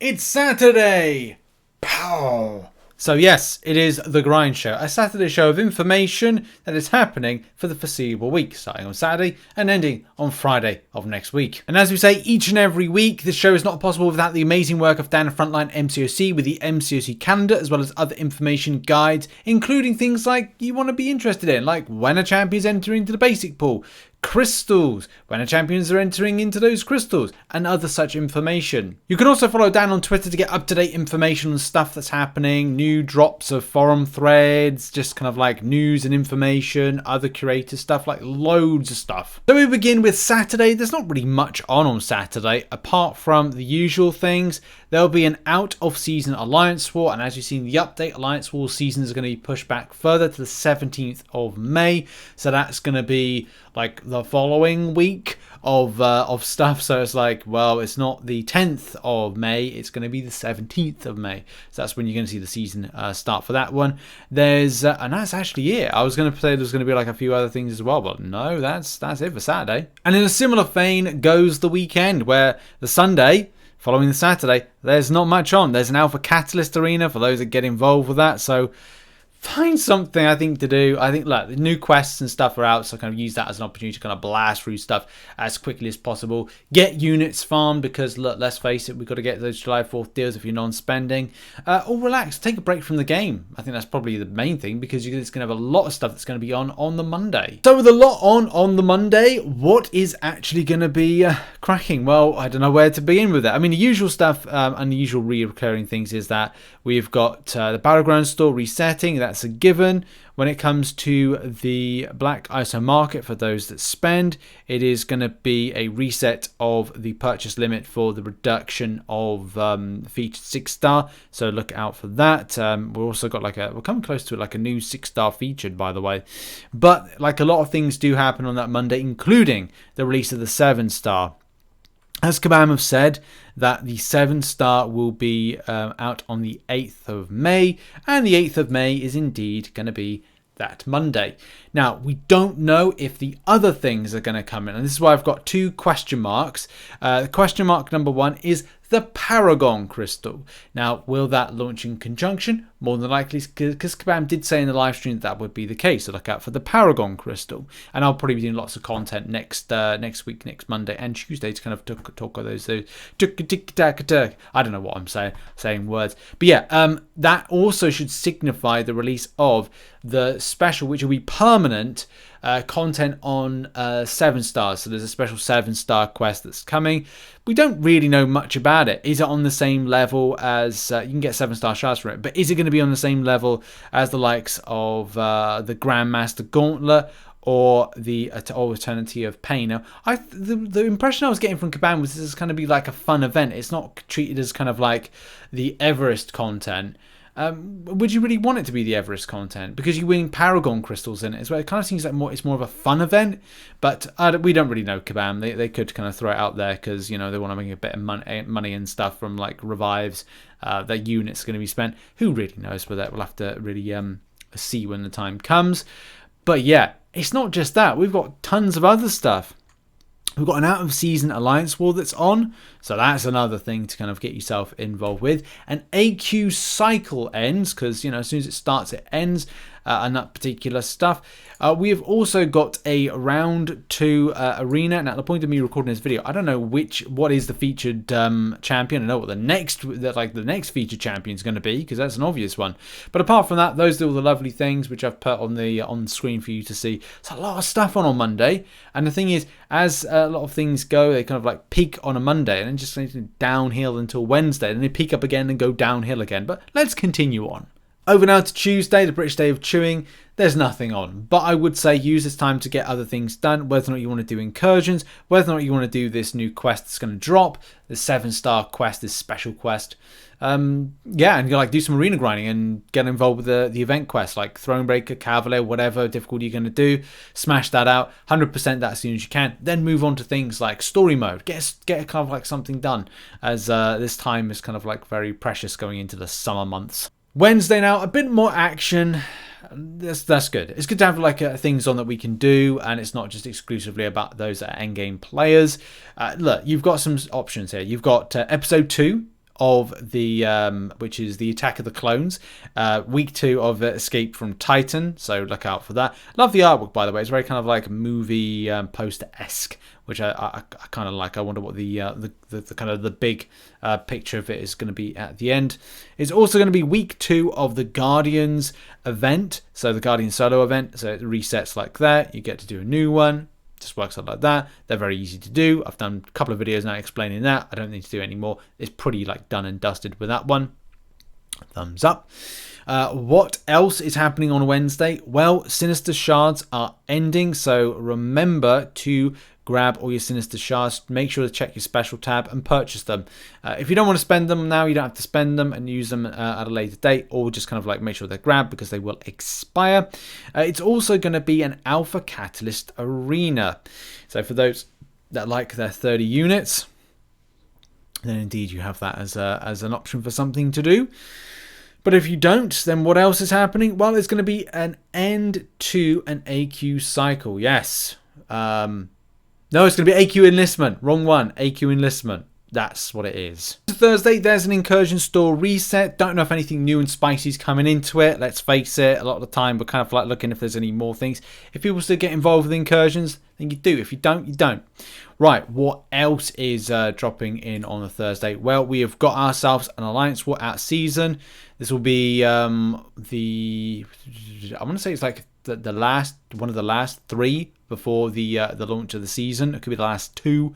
It's Saturday! Pow! So yes, it is The Grind Show, a Saturday show of information that is happening for the foreseeable week, starting on Saturday and ending on Friday of next week. And as we say each and every week, this show is not possible without the amazing work of Dan at Frontline MCOC with the MCOC calendar, as well as other information guides, including things like you want to be interested in, like when a champion's entering into the basic pool, crystals, when a champions are entering into those crystals, and other such information. You can also follow Dan on Twitter to get up-to-date information on stuff that's happening, new drops of forum threads, just kind of like news and information, other creator stuff, like loads of stuff. So we begin with Saturday. There's not really much on Saturday, apart from the usual things. There'll be an out-of-season Alliance War, and as you've seen the update, Alliance War season is going to be pushed back further to the 17th of May. So that's going to be like the following week of stuff. So it's like, well, it's not the 10th of May, it's going to be the 17th of May. So that's when you're going to see the season start for that one. There's and that's actually it. I was going to say there's going to be like a few other things as well, but no, that's it for Saturday. And in a similar vein goes the weekend, where the Sunday following the Saturday, there's not much on. There's an Alpha Catalyst Arena for those that get involved with that. So find something, I think, to do. I think, look, the new quests and stuff are out, so kind of use that as an opportunity to kind of blast through stuff as quickly as possible. Get units farmed, because, look, let's face it, we've got to get those July 4th deals if you're non-spending. Or relax, take a break from the game. I think that's probably the main thing, because you're just going to have a lot of stuff that's going to be on the Monday. So with a lot on the Monday, what is actually going to be cracking? Well, I don't know where to begin with that. I mean, the usual stuff and the usual recurring things is that we've got the Battlegrounds store resetting. That's a given. When it comes to the Black ISO market, for those that spend, it is going to be a reset of the purchase limit for the reduction of featured 6-star. So look out for that. We've also got we're coming close to like a new 6-star featured, by the way. But like a lot of things do happen on that Monday, including the release of the 7-star. As Kabam have said, that the 7-star will be out on the 8th of May, and the 8th of May is indeed going to be that Monday. Now, we don't know if the other things are going to come in, and this is why I've got two question marks. Question mark number one is the Paragon crystal. Now, will that launch in conjunction? More than likely, because Kabam did say in the live stream that would be the case. So look out for the Paragon crystal. And I'll probably be doing lots of content next week, next Monday and Tuesday, to kind of talk of those. I don't know what I'm saying words. But yeah, that also should signify the release of the special, which will be permanent content on 7 stars. So there's a special 7-star quest that's coming. We don't really know much about it. Is it on the same level as you can get 7-star shards for it, but is it going to be on the same level as the likes of the Grandmaster Gauntlet or the Eternity of Pain? Now, the impression I was getting from Kabam was this is going to be like a fun event. It's not treated as kind of like the Everest content. Would you really want it to be the Everest content? Because you're winning Paragon crystals in it as well. It kind of seems like it's more of a fun event, but we don't really know, Kabam. They could kind of throw it out there because, you know, they want to make a bit of money and stuff from like revives. That unit's going to be spent. Who really knows with that? We'll have to really see when the time comes. But yeah, it's not just that. We've got tons of other stuff. We've got an out-of-season Alliance War that's on, so that's another thing to kind of get yourself involved with. An AQ cycle ends, because, you know, as soon as it starts, it ends, and that particular stuff. We have also got a round 2 arena. Now, at the point of me recording this video, I don't know what is the featured champion. I know what the next featured champion is going to be, because that's an obvious one. But apart from that, those are all the lovely things which I've put on the screen for you to see. It's a lot of stuff on Monday, and the thing is, as a lot of things go, they kind of like peak on a Monday and then just downhill until Wednesday, and they peak up again and go downhill again. But let's continue on. Over now to Tuesday, the British Day of Chewing. There's nothing on, but I would say use this time to get other things done, whether or not you want to do incursions, whether or not you want to do this new quest that's going to drop, the 7-star quest, this special quest. Yeah, and you like do some arena grinding and get involved with the event quest, like Thronebreaker, Cavalier, whatever difficulty you're going to do. Smash that out, 100% that as soon as you can. Then move on to things like story mode. Get kind of like something done, as this time is kind of like very precious going into the summer months. Wednesday now, a bit more action. That's good. It's good to have like things on that we can do, and it's not just exclusively about those that are endgame players. Look, you've got some options here. You've got episode 2 of the which is the Attack of the Clones, week 2 of Escape from Titan, so look out for that. Love the artwork, by the way. It's very kind of like movie poster-esque, which I kind of like. I wonder what the kind of the big picture of it is going to be at the end. It's also going to be week 2 of the Guardians event, so the Guardian solo event. So it resets like that. You get to do a new one. Just works out like that. They're very easy to do. I've done a couple of videos now explaining that. I don't need to do it anymore. It's pretty like done and dusted with that one. Thumbs up. What else is happening on Wednesday? Well, Sinister Shards are ending, so remember to grab all your Sinister Shards. Make sure to check your special tab and purchase them. If you don't want to spend them now, you don't have to spend them and use them at a later date, or just kind of like make sure they're grabbed because they will expire. It's also going to be an Alpha Catalyst Arena. So for those that like their 30 units, then indeed you have that as an option for something to do. But if you don't, then what else is happening? Well, there's going to be an end to an AQ cycle. Yes. No, it's going to be AQ Enlistment. Wrong one. AQ Enlistment. That's what it is. Thursday, there's an Incursion store reset. Don't know if anything new and spicy is coming into it. Let's face it, a lot of the time we're kind of like looking if there's any more things. If people still get involved with Incursions, then you do. If you don't, you don't. Right, what else is dropping in on the Thursday? Well, we have got ourselves an Alliance War out season. This will be I want to say it's like the last one of the last 3 before the launch of the season. It could be the last 2.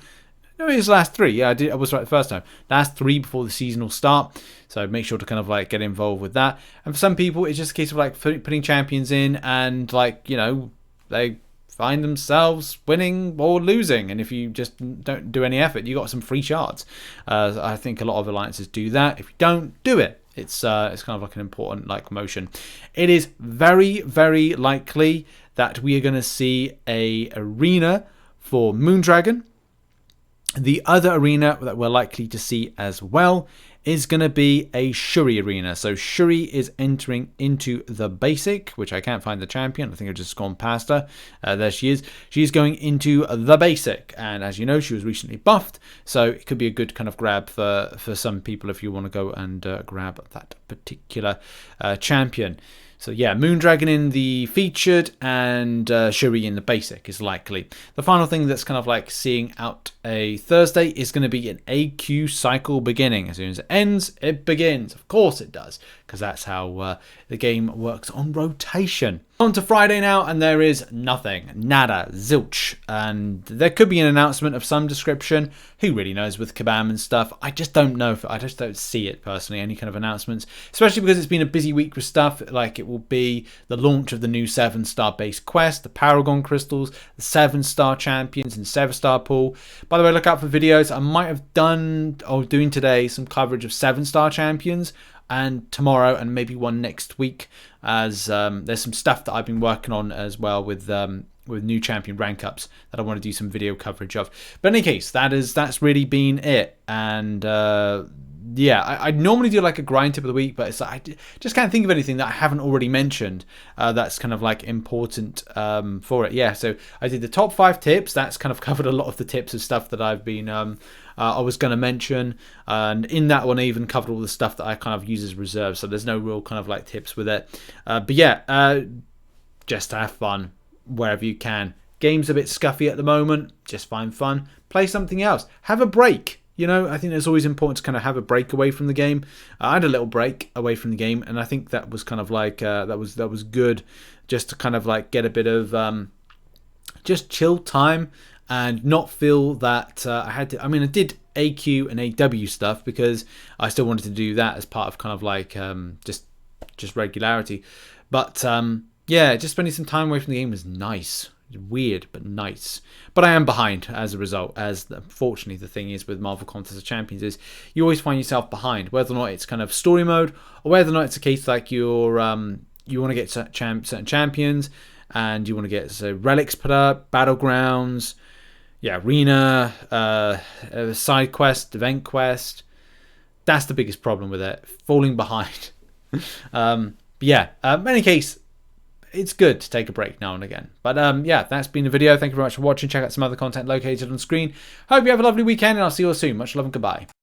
No, it was the last 3. Yeah, I was right the first time. Last 3 before the season will start. So make sure to kind of like get involved with that. And for some people, it's just a case of like putting champions in and like, you know, they find themselves winning or losing. And if you just don't do any effort, you got some free shards. I think a lot of alliances do that. If you don't, do it. It's kind of like an important like motion. It is very, very likely that we are going to see a arena for Moondragon. The other arena that we're likely to see as well is going to be a Shuri arena. So Shuri is entering into the basic, which I can't find the champion. I think I've just gone past her. There she is. She's going into the basic. And as you know, she was recently buffed. So it could be a good kind of grab for some people if you want to go and grab that particular champion. So yeah, Moondragon in the featured and Shuri in the basic is likely. The final thing that's kind of like seeing out a Thursday is going to be an AQ cycle beginning. As soon as it ends, it begins. Of course it does, because that's how the game works on rotation. On to Friday now, and there is nothing. Nada. Zilch. And there could be an announcement of some description. Who really knows with Kabam and stuff? I just don't know. I just don't see it personally, any kind of announcements. Especially because it's been a busy week with stuff. Like it will be the launch of the new 7-star base quest, the Paragon crystals, the 7-star champions and 7-star pool. By the way, look out for videos. I might have done, or doing today, some coverage of 7-star champions. And tomorrow and maybe one next week, as there's some stuff that I've been working on as well with new champion rank ups that I want to do some video coverage of. But in any case, that's really been it. And yeah, I normally do like a grind tip of the week, but it's like, I just can't think of anything that I haven't already mentioned that's kind of like important for it. Yeah, so I did the top 5 tips. That's kind of covered a lot of the tips of stuff that I've been I was going to mention, and in that one I even covered all the stuff that I kind of use as reserves, so there's no real kind of like tips with it. But yeah, just have fun wherever you can. Game's a bit scuffy at the moment, just find fun, play something else, have a break. You know, I think it's always important to kind of have a break away from the game. I had a little break away from the game, and I think that was kind of like that was good, just to kind of like get a bit of just chill time and not feel that I had to. I mean, I did AQ and AW stuff because I still wanted to do that as part of kind of like just regularity. But yeah, just spending some time away from the game was nice. Weird, but nice. But I am behind as a result, as fortunately the thing is with Marvel Contest of Champions is you always find yourself behind, whether or not it's kind of story mode or whether or not it's a case like you're you want to get certain champions and you want to get relics put up, Battlegrounds, yeah, arena, side quest, event quest. That's the biggest problem with it, falling behind. But yeah, in any case, it's good to take a break now and again. But yeah, that's been the video. Thank you very much for watching. Check out some other content located on screen. Hope you have a lovely weekend, and I'll see you all soon. Much love and goodbye.